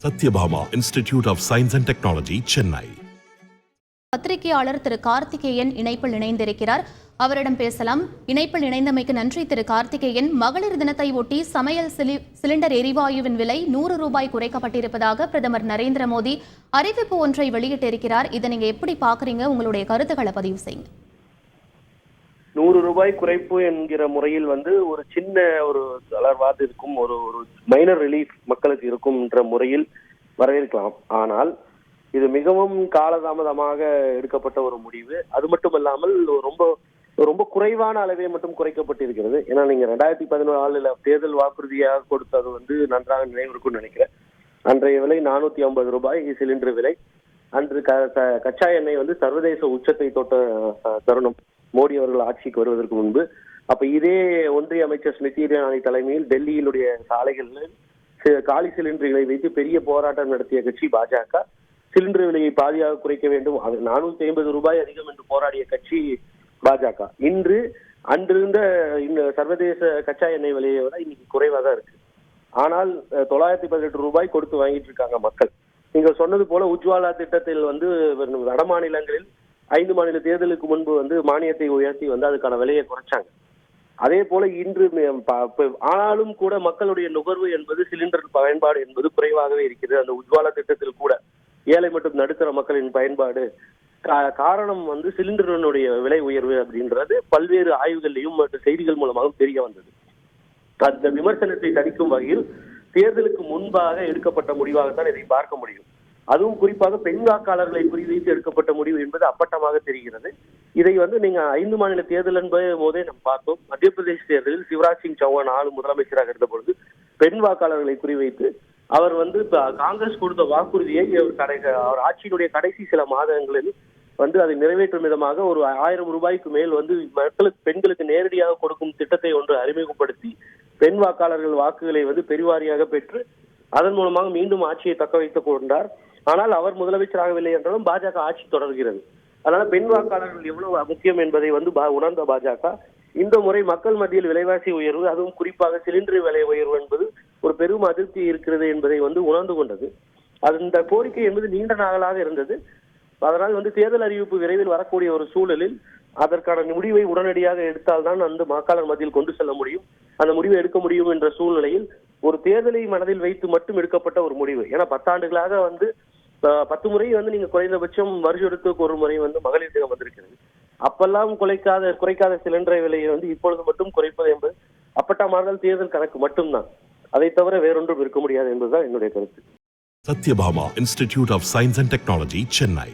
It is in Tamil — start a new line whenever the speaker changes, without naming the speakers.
Satyabhama institute of science and technology, Chennai.
பத்திரிகையாளர் திரு கார்த்திகேயன் இணைப்பில் இணைந்திருக்கிறார். அவரிடம் பேசலாம். இணைப்பில் இணைந்தமைக்கு நன்றி திரு கார்த்திகேயன். மகளிர் தினத்தை ஒட்டி சமையல் சிலிண்டர் எரிவாயுவின் விலை 100 ரூபாய் குறைக்கப்பட்டிருப்பதாக பிரதமர் நரேந்திர மோடி அறிவிப்பு ஒன்றை வெளியிட்டிருக்கிறார். இதை நீங்க எப்படி பாக்குறீங்க? உங்களுடைய கருத்துக்களை பதிவு செய்யுங்க.
100 ரூபாய் குறைப்பு என்கிற முறையில் ஒரு சின்ன ஒரு தளர்வாது இருக்கும், ஒரு மைனர் ரிலீஃப் மக்களுக்கு இருக்கும் என்ற முறையில் வரவேற்கலாம். ஆனால் இது மிகவும் காலதாமதமாக எடுக்கப்பட்ட ஒரு முடிவு. அது மட்டுமல்லாமல் ரொம்ப குறைவான அளவே மட்டும் குறைக்கப்பட்டிருக்கிறது. ஏன்னா நீங்க 2014 தேர்தல் வாக்குறுதியாக கொடுத்தது நன்றாக நினைவிருக்கும்னு நினைக்கிறேன். அன்றைய விலை 450 ரூபாய் சிலிண்டர் விலை. அன்று கச்சா எண்ணெய் சர்வதேச உச்சத்தை தொட்ட தருணம் மோடி அவர்கள் ஆட்சிக்கு வருவதற்கு முன்பு. அப்ப இதே ஒன்றிய அமைச்சர் ஸ்மிருதி இரானி தலைமையில் டெல்லியிலுடைய சாலைகளில் காலி சிலிண்டர்களை வைத்து பெரிய போராட்டம் நடத்திய கட்சி பாஜக. சிலிண்டர் விலையை பாதியாக குறைக்க வேண்டும், அது 450 ரூபாய் அதிகம் என்று போராடிய கட்சி பாஜக. அன்றிருந்த சர்வதேச கச்சா எண்ணெய் விலையை விட இன்னைக்கு குறைவாக தான் இருக்கு. ஆனால் 918 ரூபாய் கொடுத்து வாங்கிட்டு இருக்காங்க மக்கள். நீங்க சொன்னது போல உஜ்வாலா திட்டத்தில் வட மாநிலங்களில் 5 மாநில தேர்தலுக்கு முன்பு மானியத்தை உயர்த்தி அதுக்கான விலையை குறைச்சாங்க. அதே போல இன்று ஆனாலும் கூட மக்களுடைய நுகர்வு என்பது சிலிண்டர் பயன்பாடு என்பது குறைவாகவே இருக்கிறது. அந்த உஜ்வாலா திட்டத்தில் கூட ஏழை மற்றும் நடுத்தர மக்களின் பயன்பாடு காரணம் சிலிண்டரினுடைய விலை உயர்வு அப்படின்றது பல்வேறு ஆய்வுகளையும் மற்றும் செய்திகள் மூலமாகவும் தெரிய வந்தது. அந்த விமர்சனத்தை தணிக்கும் வகையில் தேர்தலுக்கு முன்பாக எடுக்கப்பட்ட முடிவாகத்தான் இதை பார்க்க முடியும். அதுவும் குறிப்பாக பெண் வாக்காளர்களை குறிவைத்து எடுக்கப்பட்ட முடிவு என்பது அப்பட்டமாக தெரிகிறது. இதை நீங்க 5 மாநில தேர்தல் என்பது போதே நாம் பார்த்தோம். மத்திய பிரதேச தேர்தலில் சிவராஜ் சிங் சௌஹான் முதலமைச்சராக இருந்த பொழுது பெண் வாக்காளர்களை குறிவைத்து அவர் காங்கிரஸ் கொடுத்த வாக்குறுதியை அவர் ஆட்சியினுடைய கடைசி சில மாதங்களில் அதை நிறைவேற்றும் விதமாக ஒரு 1000 ரூபாய்க்கு மேல் பெண்களுக்கு நேரடியாக கொடுக்கும் திட்டத்தை ஒன்று அறிமுகப்படுத்தி பெண் வாக்காளர்கள் வாக்குகளை பெருவாரியாக பெற்று அதன் மூலமாக மீண்டும் ஆட்சியை தக்க வைத்துக் கொண்டார். ஆனால் அவர் முதலமைச்சராகவில்லை என்றாலும் பாஜக ஆட்சி தொடர்கிறது. அதனால பெண் வாக்காளர்கள் எவ்வளவு முக்கியம் என்பதை உணர்ந்த பாஜக இந்த முறை மக்கள் மத்தியில் விலைவாசி உயர்வு, அதுவும் குறிப்பாக சிலிண்டர் விலை உயர்வு என்பது ஒரு பெரும் அதிருப்தி இருக்கிறது என்பதை உணர்ந்து கொண்டது. அந்த கோரிக்கை என்பது நீண்ட நாளாக இருந்தது. அதனால் தேர்தல் அறிவிப்பு விரைவில் வரக்கூடிய ஒரு சூழலில் அதற்கான முடிவை உடனடியாக எடுத்தால்தான் வாக்காளர் மத்தியில் கொண்டு செல்ல முடியும், அந்த முடிவை எடுக்க முடியும் என்ற சூழ்நிலையில் ஒரு தேர்தலை மனதில் வைத்து மட்டும் எடுக்கப்பட்ட ஒரு முடிவு. ஏன்னா 10 ஆண்டுகளாக 10 முறை நீங்க குறைந்தபட்சம் வருஷத்துக்கு ஒரு முறை மகளிர் தினம் வந்திருக்கிறது. அப்பெல்லாம் குறைக்காத சிலிண்டரை விலையை இப்பொழுது மட்டும் குறைப்பது என்பது அப்பட்டமாக தேர்தல் கணக்கு மட்டும்தான். அதை தவிர வேறொன்றும் இருக்க முடியாது என்பதுதான் என்னுடைய கருத்து.
Sathyabama institute of science and technology, Chennai.